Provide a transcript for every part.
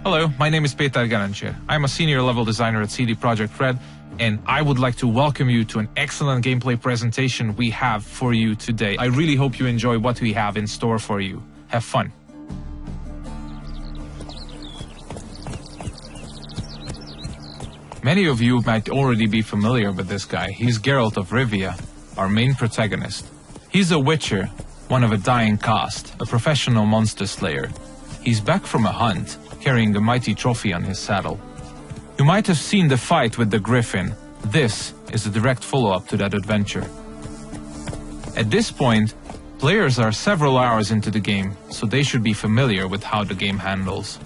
Hello, my name is Petar Garancher. I'm a senior level designer at CD Projekt Red, and I would like to welcome you to an excellent gameplay presentation we have for you today. I really hope you enjoy what we have in store for you. Have fun. Many of you might already be familiar with this guy. He's Geralt of Rivia, our main protagonist. He's a witcher, one of a dying caste, a professional monster slayer. He's back from a hunt, carrying a mighty trophy on his saddle. You might have seen the fight with the griffin. This is a direct follow-up to that adventure. At this point, players are several hours into the game, so they should be familiar with how the game handles.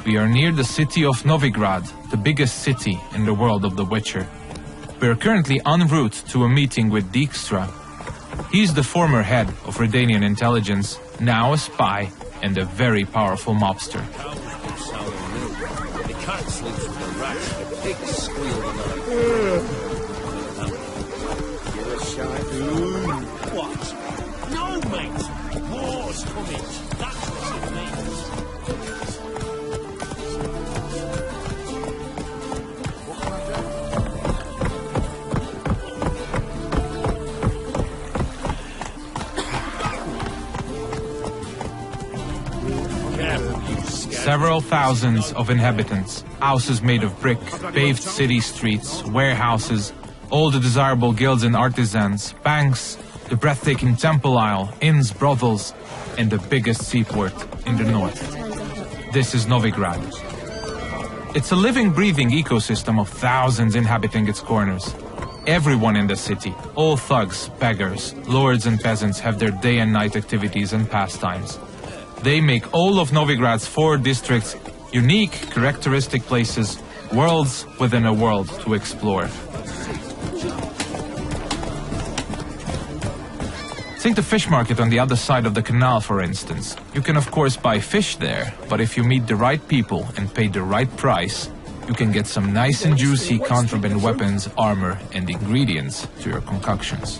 We are near the city of Novigrad, the biggest city in the world of The Witcher. We are currently en route to a meeting with Dijkstra. He's the former head of Redanian intelligence, now a spy and a very powerful mobster. What? No, mate! War's coming! That's what it means! Several thousands of inhabitants, houses made of brick, paved city streets, warehouses, all the desirable guilds and artisans, banks, the breathtaking temple isle, inns, brothels, and the biggest seaport in the north. This is Novigrad. It's a living, breathing ecosystem of thousands inhabiting its corners. Everyone in the city, all thugs, beggars, lords and peasants have their day and night activities and pastimes. They make all of Novigrad's 4 districts unique, characteristic places, worlds within a world to explore. Take the fish market on the other side of the canal, for instance. You can of course buy fish there, but if you meet the right people and pay the right price, you can get some nice and juicy contraband weapons, armor, and ingredients to your concoctions.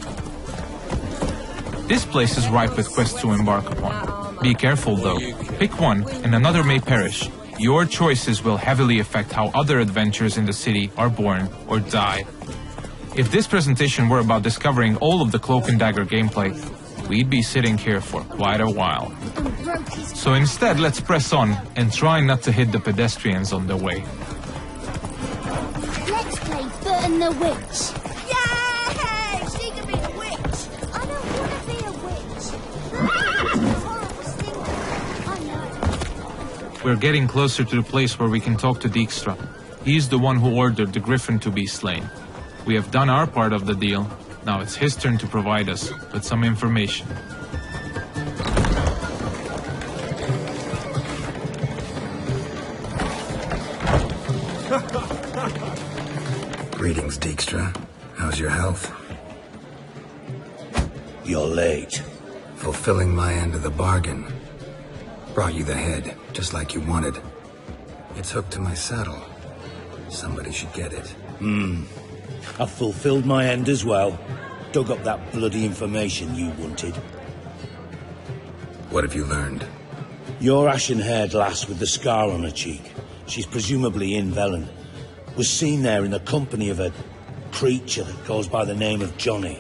This place is ripe with quests to embark upon. Be careful though, pick one and another may perish. Your choices will heavily affect how other adventures in the city are born or die. If this presentation were about discovering all of the Cloak and Dagger gameplay, we'd be sitting here for quite a while. So instead, let's press on and try not to hit the pedestrians on the way. Let's play Bert and the Witch. Yay! She can be a witch! I don't want to be a witch. Horrible stinker. I know. We're getting closer to the place where we can talk to Dijkstra. He's the one who ordered the griffin to be slain. We have done our part of the deal. Now it's his turn to provide us with some information. Greetings, Dijkstra. How's your health? You're late. Fulfilling my end of the bargain. Brought you the head, just like you wanted. It's hooked to my saddle. Somebody should get it. I've fulfilled my end as well. Dug up that bloody information you wanted. What have you learned? Your ashen-haired lass with the scar on her cheek, she's presumably in Velen, was seen there in the company of a creature that goes by the name of Johnny.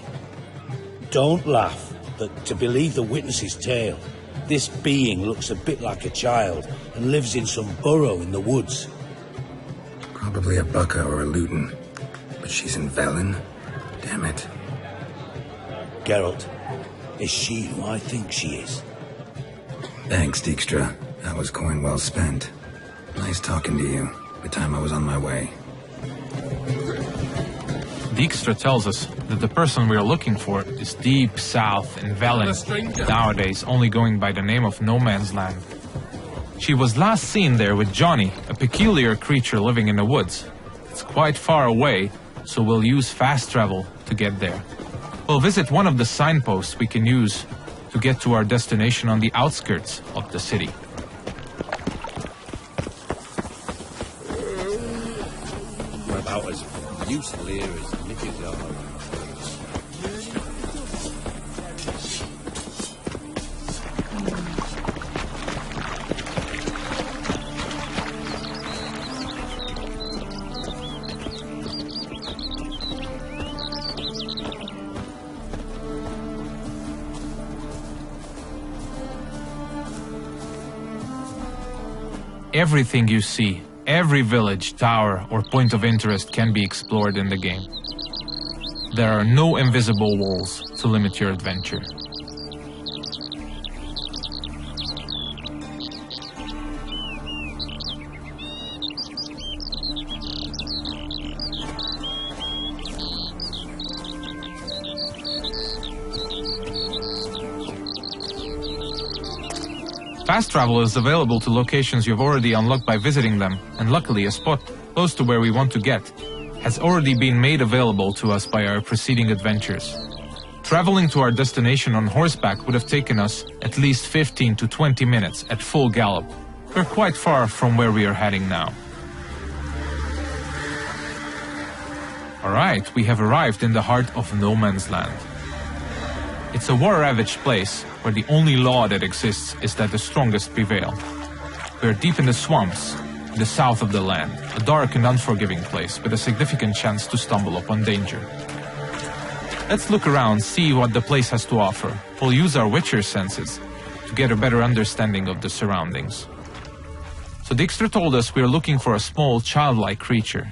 Don't laugh, but to believe the witness's tale, this being looks a bit like a child and lives in some burrow in the woods. Probably a Bucca or a Luton. But she's in Velen? Damn it. Geralt, is she who I think she is? Thanks, Dijkstra. That was coin well spent. Nice talking to you. The time I was on my way. Dijkstra tells us that the person we are looking for is deep south in Velen, nowadays only going by the name of No Man's Land. She was last seen there with Johnny, a peculiar creature living in the woods. It's quite far away, so we'll use fast travel to get there. We'll visit one of the signposts we can use to get to our destination on the outskirts of the city. We're about as useful here as midgets are. Everything you see, every village, tower, or point of interest can be explored in the game. There are no invisible walls to limit your adventure. Fast travel is available to locations you've already unlocked by visiting them, and luckily a spot close to where we want to get has already been made available to us by our preceding adventures. Traveling to our destination on horseback would have taken us at least 15 to 20 minutes at full gallop. We're quite far from where we are heading now. Alright, we have arrived in the heart of no man's land. It's a war-ravaged place where the only law that exists is that the strongest prevail. We're deep in the swamps, in the south of the land, a dark and unforgiving place with a significant chance to stumble upon danger. Let's look around, see what the place has to offer. We'll use our Witcher senses to get a better understanding of the surroundings. So Dijkstra told us we're looking for a small, childlike creature.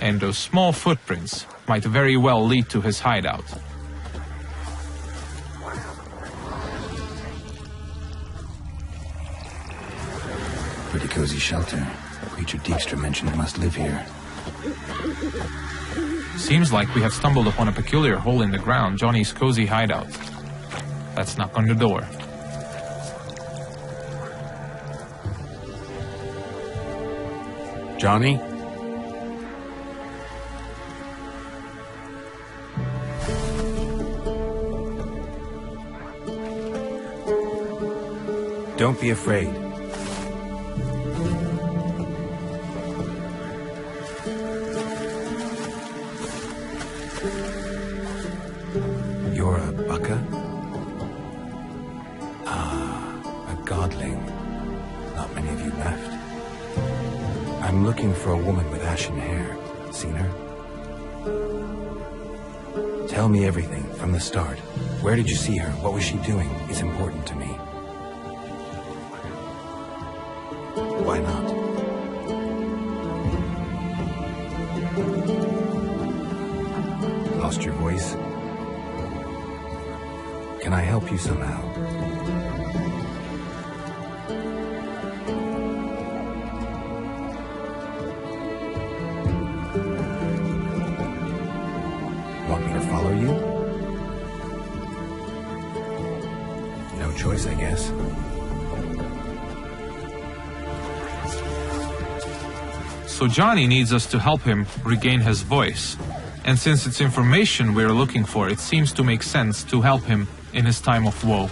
And those small footprints might very well lead to his hideout. Pretty cozy shelter. The creature Dijkstra mentioned must live here. Seems like we have stumbled upon a peculiar hole in the ground, Johnny's cozy hideout. Let's knock on the door. Johnny? Don't be afraid. You're a baka? Ah, a godling. Not many of you left. I'm looking for a woman with ashen hair. Seen her? Tell me everything from the start. Where did you see her? What was she doing? It's important to me. Why not? Lost your voice? Can I help you somehow? Want me to follow you? No choice, I guess. So Johnny needs us to help him regain his voice. And since it's information we're looking for, it seems to make sense to help him in his time of woe.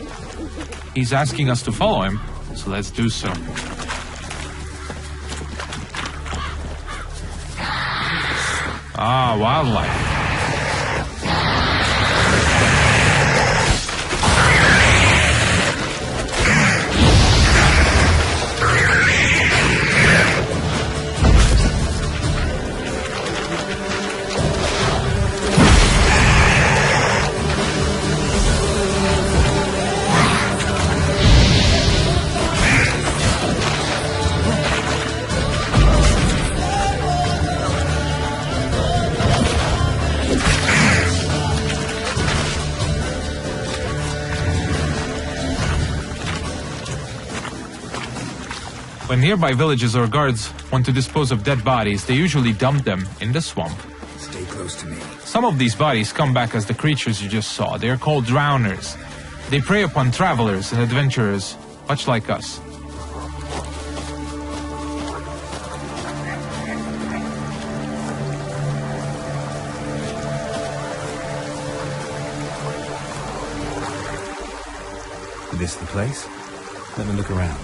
He's asking us to follow him, so let's do so. Ah, wildlife. When nearby villages or guards want to dispose of dead bodies, they usually dump them in the swamp. Stay close to me. Some of these bodies come back as the creatures you just saw. They are called drowners. They prey upon travelers and adventurers, much like us. This the place? Let me look around.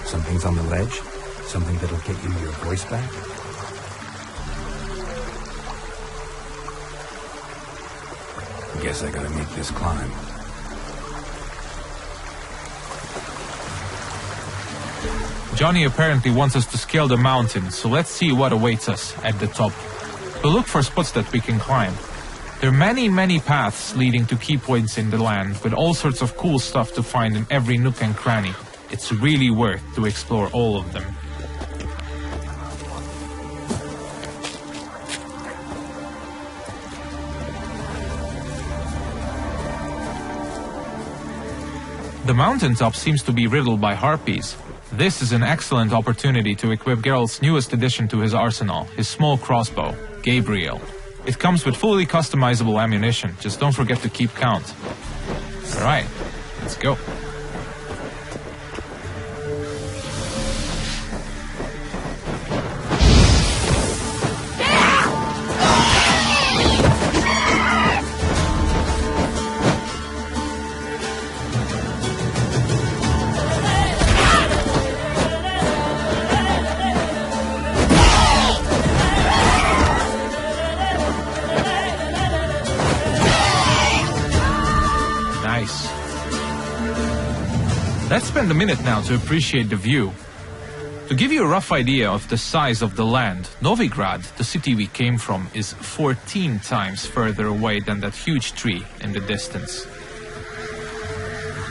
Something's on the ledge? Something that'll get you your voice back? Guess I gotta make this climb. Johnny apparently wants us to scale the mountain, so let's see what awaits us at the top. We'll look for spots that we can climb. There are many paths leading to key points in the land, with all sorts of cool stuff to find in every nook and cranny. It's really worth to explore all of them. The mountaintop seems to be riddled by harpies. This is an excellent opportunity to equip Geralt's newest addition to his arsenal, his small crossbow, Gabriel. It comes with fully customizable ammunition, just don't forget to keep count. Alright, let's go. Let's spend a minute now to appreciate the view. To give you a rough idea of the size of the land, Novigrad, the city we came from, is 14 times further away than that huge tree in the distance.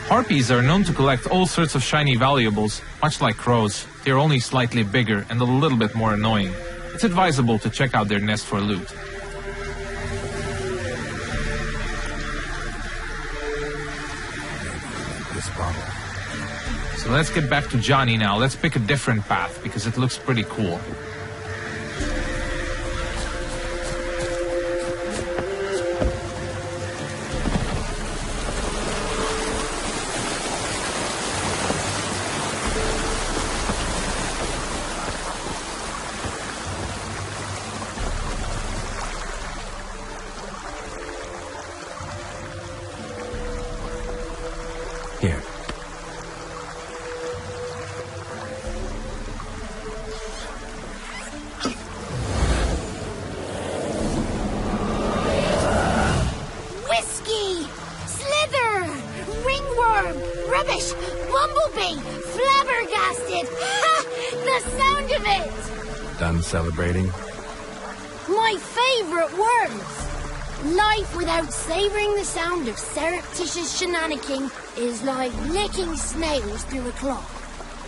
Harpies are known to collect all sorts of shiny valuables, much like crows. They're only slightly bigger and a little bit more annoying. It's advisable to check out their nest for loot. This bottle. So let's get back to Johnny now. Let's pick a different path because it looks pretty cool. Here. Whiskey! Slither! Ringworm! Rubbish! Bumblebee! Flabbergasted! Ha! The sound of it! Done celebrating? My favorite words! Life without savoring the sound of surreptitious shenanigans is like licking snails through a cloth.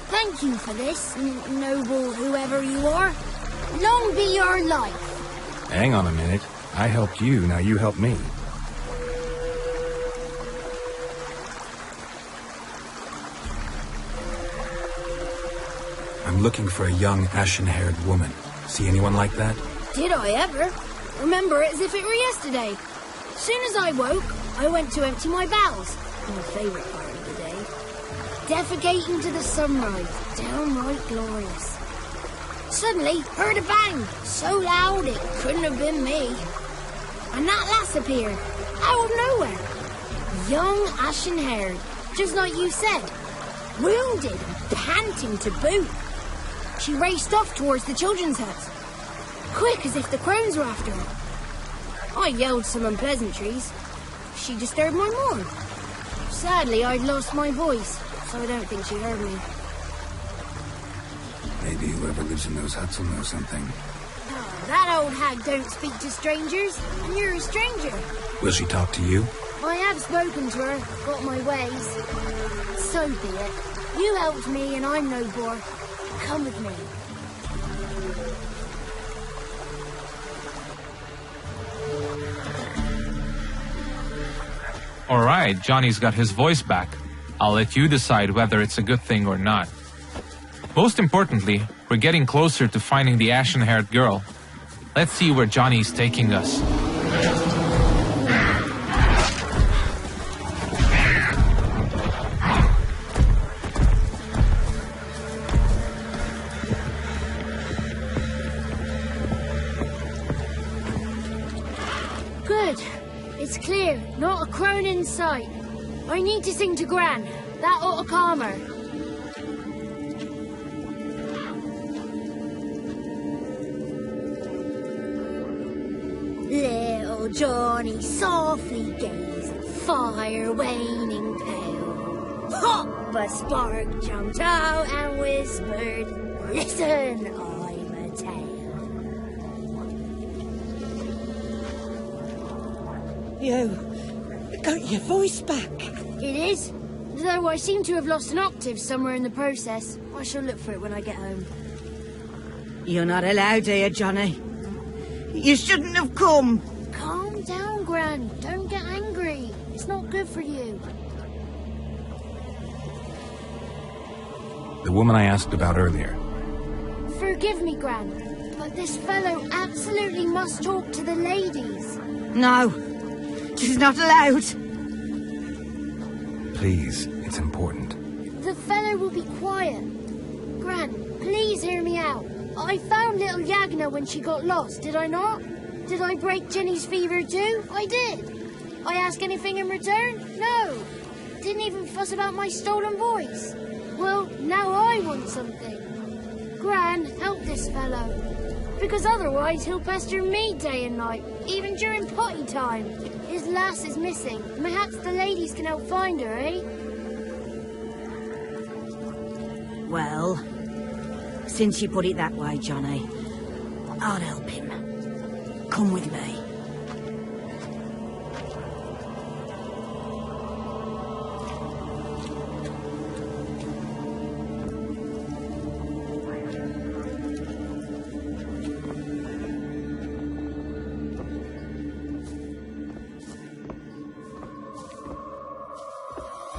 Thank you for this, noble whoever you are. Long be your life. Hang on a minute. I helped you, now you help me. I'm looking for a young, ashen-haired woman. See anyone like that? Did I ever? Remember it as if it were yesterday. Soon as I woke, I went to empty my bowels. My favourite part of the day. Defecating to the sunrise. Downright glorious. Suddenly, heard a bang. So loud it couldn't have been me. And that lass appeared. Out of nowhere. Young, ashen-haired. Just like you said. Wounded and panting to boot. She raced off towards the children's house. Quick as if the crones were after her. I yelled some unpleasantries. She disturbed my mourn. Sadly, I'd lost my voice, so I don't think she heard me. Maybe whoever lives in those huts will know something. Oh, that old hag don't speak to strangers, and you're a stranger. Will she talk to you? I have spoken to her, got my ways. So be it. You helped me, and I'm no bore. Come with me. Alright, Johnny's got his voice back. I'll let you decide whether it's a good thing or not. Most importantly, we're getting closer to finding the ashen-haired girl. Let's see where Johnny's taking us. Good. It's clear. Not a crone in sight. I need to sing to Gran. That ought to calm her. Little Johnny softly gazed at fire waning pale. Hop! A spark jumped out and whispered, "Listen, I'm a tale." You got your voice back. It is. Though I seem to have lost an octave somewhere in the process. I shall look for it when I get home. You're not allowed here, Johnny. You shouldn't have come. Calm down, Gran. Don't get angry. It's not good for you. The woman I asked about earlier. Forgive me, Gran, but this fellow absolutely must talk to the ladies. No, she's not allowed. Please, it's important. The fellow will be quiet. Gran, please hear me out. I found little Yagna when she got lost, did I not? Did I break Jenny's fever too? I did. I ask anything in return? No. Didn't even fuss about my stolen voice. Well, now I want something. Gran, help this fellow. Because otherwise he'll pester me day and night, even during potty time. His lass is missing. Perhaps the ladies can help find her, eh? Well, since you put it that way, Johnny, I'll help him. Come with me.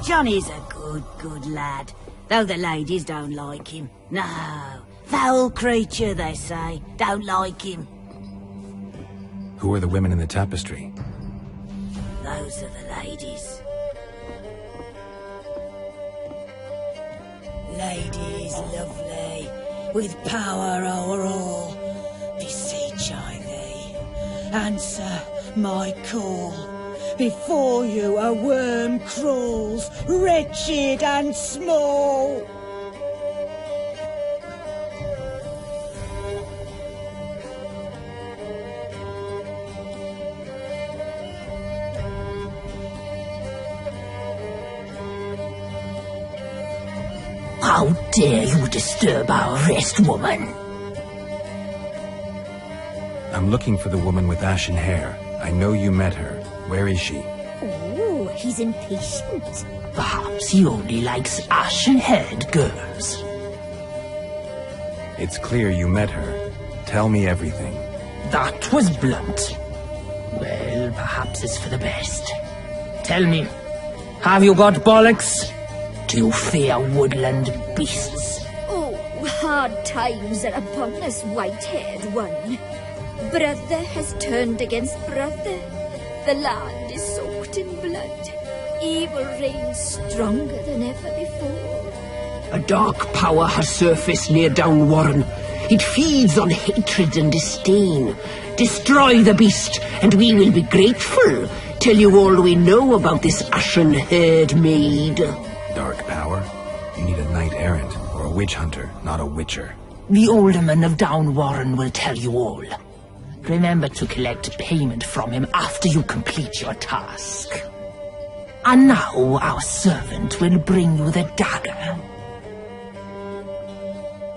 Johnny's a good lad, though the ladies don't like him. No, foul creature, they say. Don't like him. Who are the women in the tapestry? Those are the ladies. Ladies lovely, with power o'er all. Beseech I thee, answer my call. Before you a worm crawls, wretched and small. How dare you disturb our rest, woman? I'm looking for the woman with ashen hair. I know you met her. Where is she? Oh, he's impatient. Perhaps he only likes ashen-haired girls. It's clear you met her. Tell me everything. That was blunt. Well, perhaps it's for the best. Tell me, have you got bollocks? Do you fear woodland beasts? Oh, hard times are upon us, white-haired one. Brother has turned against brother. The land is soaked in blood. Evil reigns stronger than ever before. A dark power has surfaced near Down Warren. It feeds on hatred and disdain. Destroy the beast, and we will be grateful. Tell you all we know about this ashen-haired maid. Dark power? You need a knight-errant, or a witch hunter, not a witcher. The alderman of Down Warren will tell you all. Remember to collect payment from him after you complete your task. And now our servant will bring you the dagger.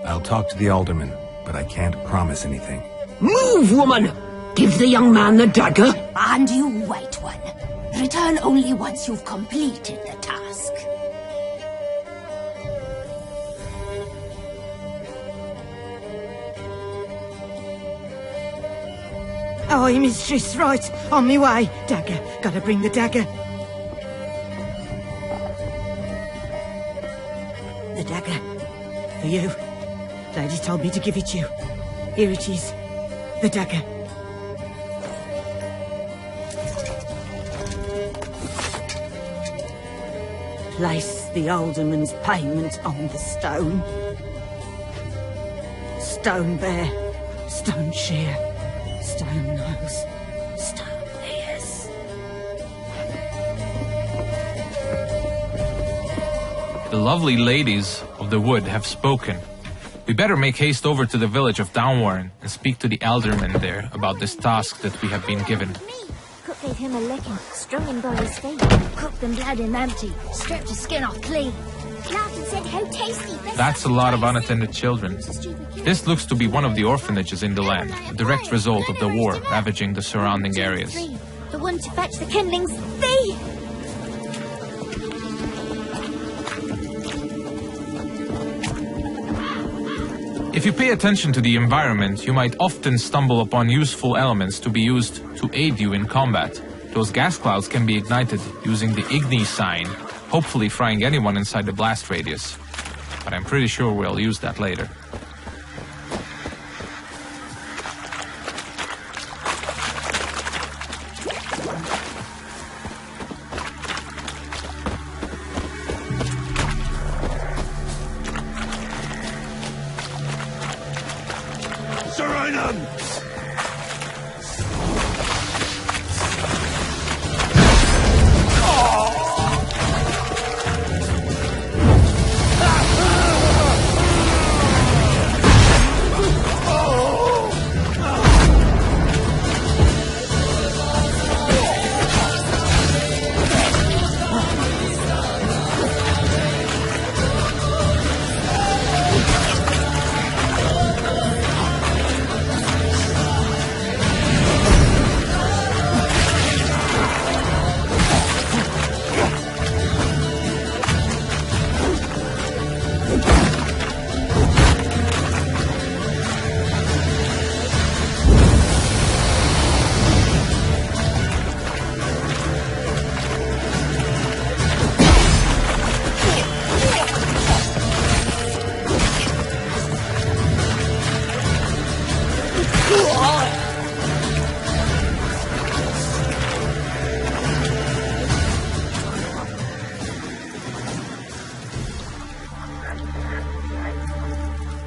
I'll talk to the alderman, but I can't promise anything. Move, woman! Give the young man the dagger. And you, white one, return only once you've completed the task. Aye, mistress, right. On me way. Dagger. Gotta bring the dagger. The dagger. For you. Lady told me to give it you. Here it is. The dagger. Place the alderman's payment on the stone. Stone bear. Stone shear. Stone nose, stone ears. The lovely ladies of the wood have spoken. We better make haste over to the village of Downwarren and speak to the alderman there about this task that we have been given. Cook gave him a licking, strung him by his feet. Cooked and bled him empty, stripped his skin off clean. Laughed and said how tasty. That's a lot of unattended children. This looks to be one of the orphanages in the land, a direct result of the war ravaging the surrounding areas. The one to fetch the kindlings. Thee! If you pay attention to the environment, you might often stumble upon useful elements to be used to aid you in combat. Those gas clouds can be ignited using the Igni sign, hopefully frying anyone inside the blast radius. But I'm pretty sure we'll use that later.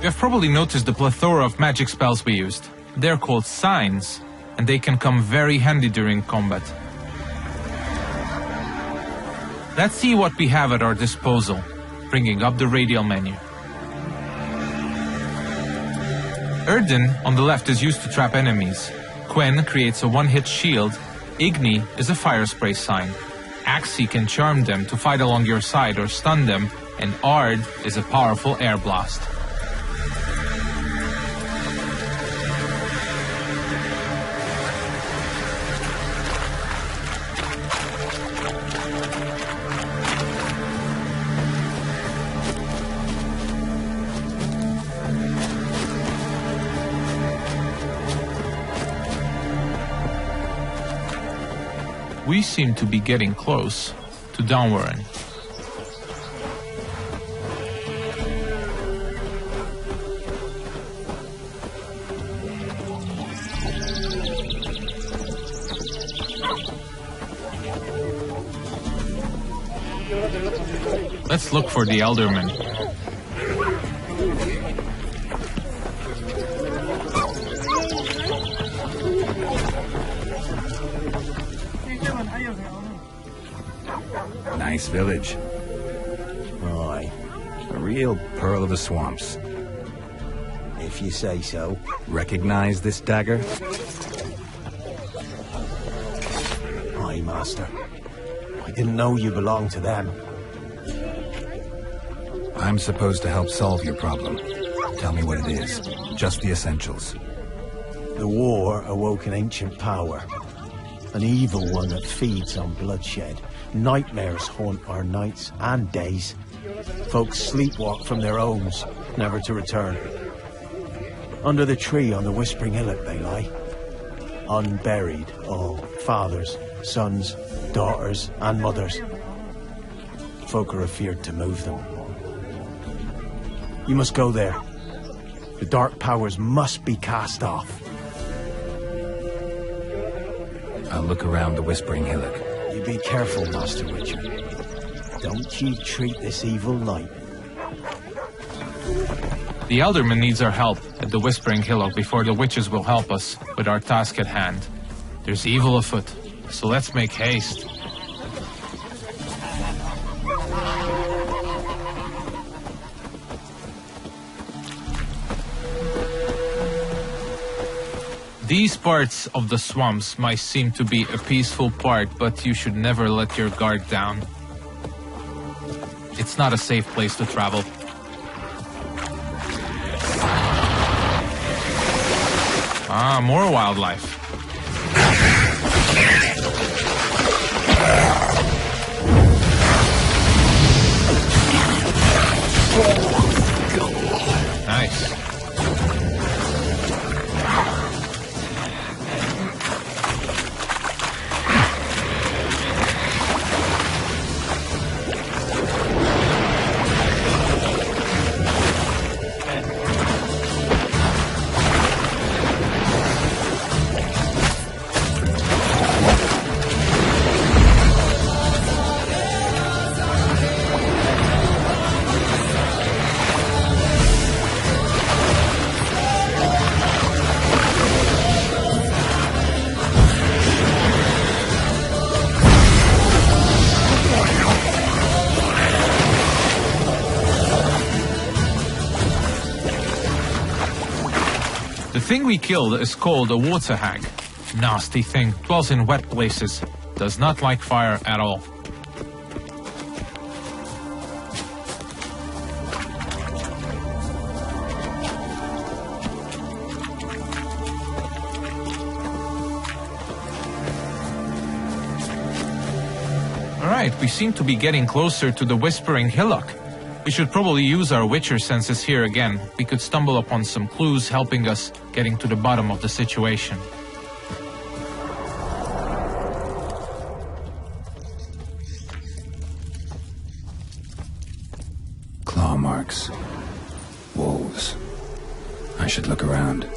You have probably noticed the plethora of magic spells we used. They're called signs, and they can come very handy during combat. Let's see what we have at our disposal, bringing up the radial menu. Erden on the left is used to trap enemies. Quen creates a one-hit shield. Igni is a fire spray sign. Axi can charm them to fight along your side or stun them, and Ard is a powerful air blast. We seem to be getting close to Downwarren. Let's look for the Elderman. Nice village. Aye. A real pearl of the swamps. If you say so. Recognize this dagger? Aye, Master. I didn't know you belonged to them. I'm supposed to help solve your problem. Tell me what it is. Just the essentials. The war awoke an ancient power. An evil one that feeds on bloodshed. Nightmares haunt our nights and days. Folks sleepwalk from their homes, never to return. Under the tree on the Whispering Hillock they lie. Unburied, all. Fathers, sons, daughters, and mothers. Folk are afeard to move them. You must go there. The dark powers must be cast off. I'll look around the Whispering Hillock. You be careful, Master Witcher. Don't you treat this evil light. The Elderman needs our help at the Whispering Hillock before the witches will help us with our task at hand. There's evil afoot, so let's make haste. These parts of the swamps might seem to be a peaceful part, but you should never let your guard down. It's not a safe place to travel. Ah, more wildlife. thing we killed is called a water hag. Nasty thing, dwells in wet places, does not like fire at all. Alright, we seem to be getting closer to the Whispering Hillock. We should probably use our Witcher senses here again. We could stumble upon some clues helping us getting to the bottom of the situation. Claw marks. Wolves. I should look around.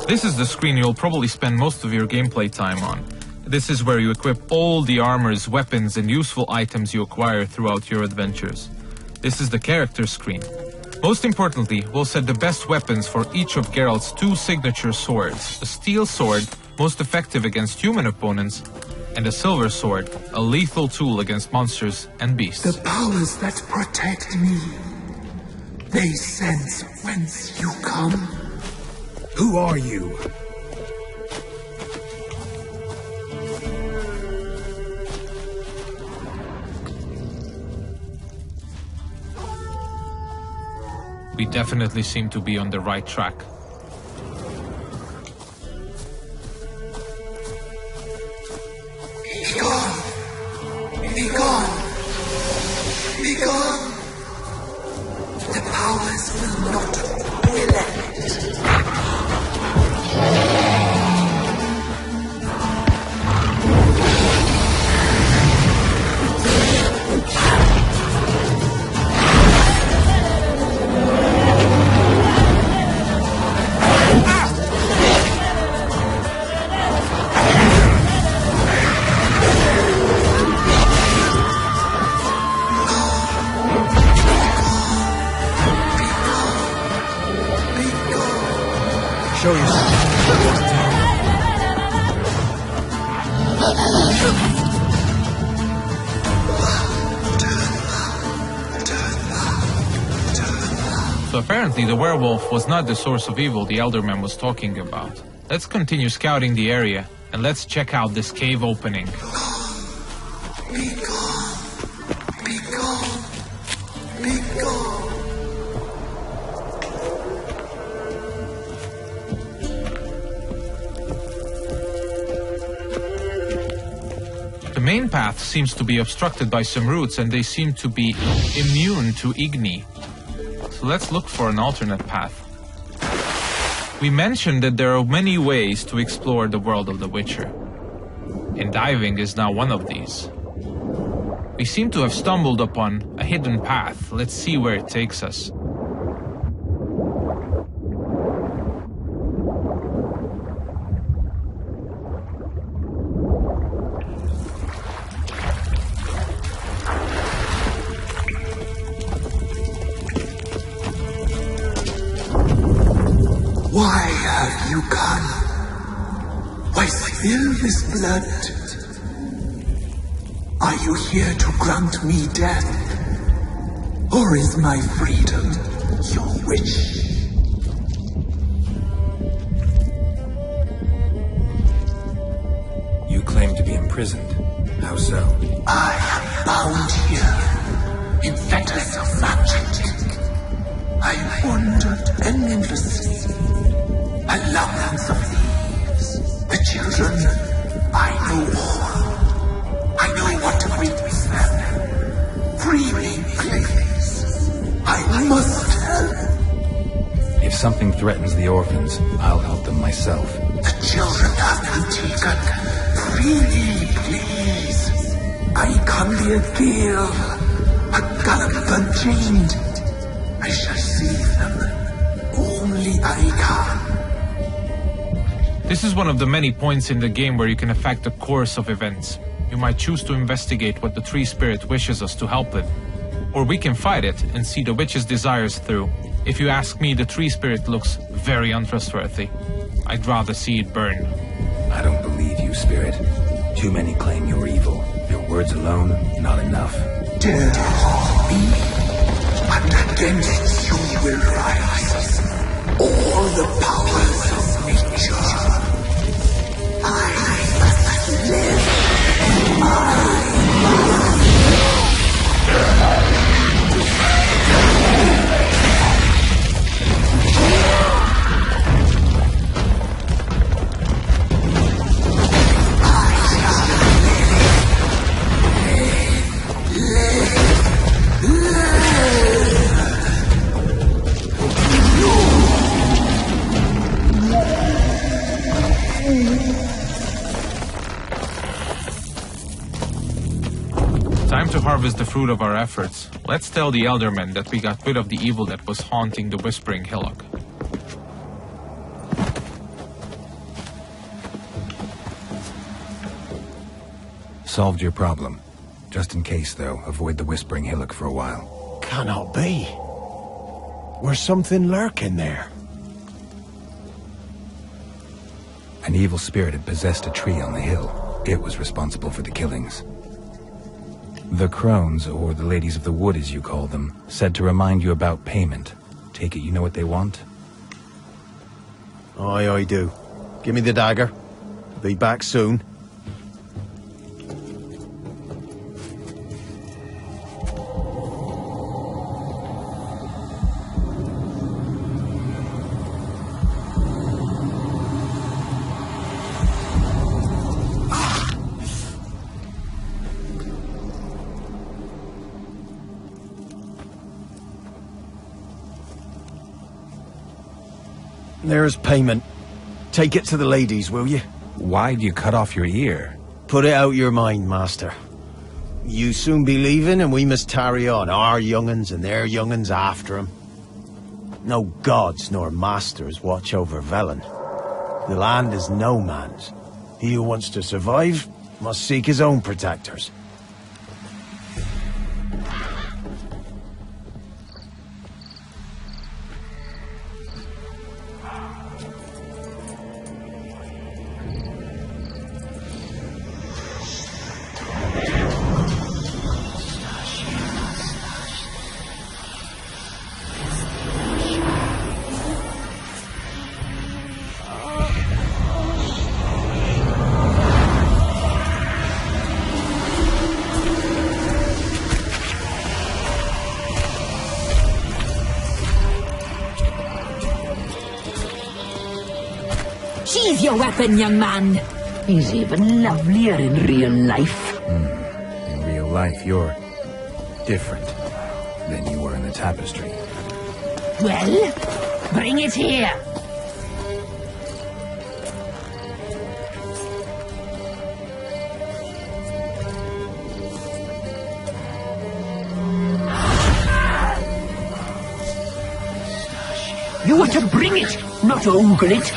This is the screen you'll probably spend most of your gameplay time on. This is where you equip all the armors, weapons, and useful items you acquire throughout your adventures. This is the character screen. Most importantly, we'll set the best weapons for each of Geralt's 2 signature swords. A steel sword, most effective against human opponents, and a silver sword, a lethal tool against monsters and beasts. The powers that protect me, they sense whence you come. Who are you? We definitely seem to be on the right track. Be gone! Be gone! Be gone! The powers will not relent. Show yourself. So apparently the werewolf was not the source of evil the Elderman was talking about. Let's continue scouting the area, and let's check out this cave opening. Be gone! Be gone! Be gone! The main path seems to be obstructed by some roots, and they seem to be immune to Igni. So let's look for an alternate path. We mentioned that there are many ways to explore the world of The Witcher, and diving is now one of these. We seem to have stumbled upon a hidden path. Let's see where it takes us. Why have you come? Why spill this blood? Are you here to grant me death? Or is my freedom your wish? You claim to be imprisoned. How so? I am bound here in fetters of magic. I wandered endlessly, allowance of thieves, the children. I know all. I know what to bring with them. Free me, please. I must help. If something threatens the orphans, I'll help them myself. The children have been taken. Freely, please. I can be a girl, a gallop unchained. I shall save them. Only I can. This is one of the many points in the game where you can affect the course of events. You might choose to investigate what the tree spirit wishes us to help with. Or we can fight it and see the witch's desires through. If you ask me, the tree spirit looks very untrustworthy. I'd rather see it burn. I don't believe you, spirit. Too many claim you're evil. Your words alone, not enough. Dare harm me, but against you will rise all the powers of nature. I must live. Time to harvest the fruit of our efforts. Let's tell the Eldermen that we got rid of the evil that was haunting the Whispering Hillock. Solved your problem. Just in case, though, avoid the Whispering Hillock for a while. Cannot be. There's something lurking there. An evil spirit had possessed a tree on the hill. It was responsible for the killings. The crones, or the ladies of the wood as you call them, said to remind you about payment. Take it you know what they want? Aye, I do. Give me the dagger. Be back soon. There's payment. Take it to the ladies, will you? Why'd you cut off your ear? Put it out your mind, master. You soon be leaving and we must tarry on, our young'uns and their young'uns after 'em. No gods nor masters watch over Velen. The land is no man's. He who wants to survive must seek his own protectors. Sheathe your weapon, young man. He's even lovelier in real life. In real life, you're different than you were in the tapestry. Well, bring it here. You are to bring it, not ogle it.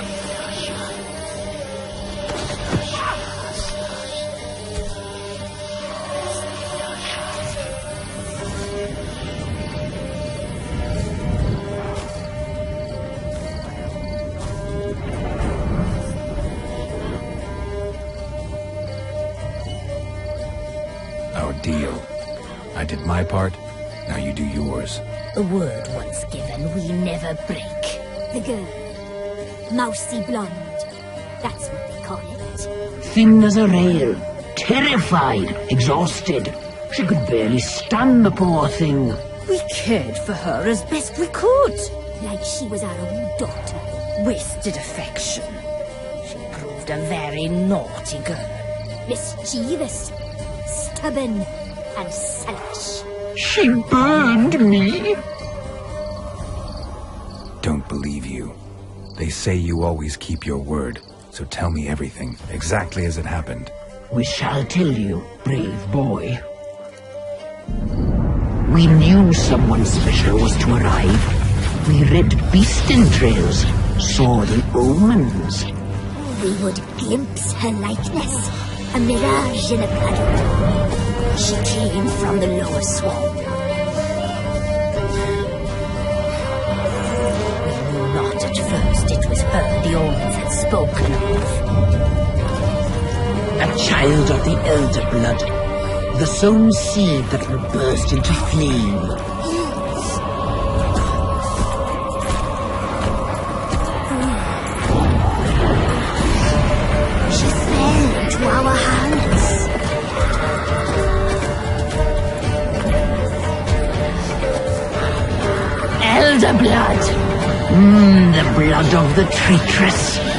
Our deal. I did my part, now you do yours. A word once given, we never break. The girl. Mousy blonde. That's what they call it. Thin as a rail, terrified, exhausted. She could barely stand, the poor thing. We cared for her as best we could. Like she was our own daughter. Wasted affection. She proved a very naughty girl. Mischievous. Stubborn. And selfish. She burned me. Don't believe you. They say you always keep your word, so tell me everything, exactly as it happened. We shall tell you, brave boy. We knew someone special was to arrive. We read beast entrails, saw the omens. We would glimpse her likeness. A mirage in a puddle. She came from the lower swamp. We knew not at first it was her the omens had spoken of. At child of the Elder Blood, the sown seed that will burst into flame. She fell into our hands. Elder Blood! The blood of the traitress.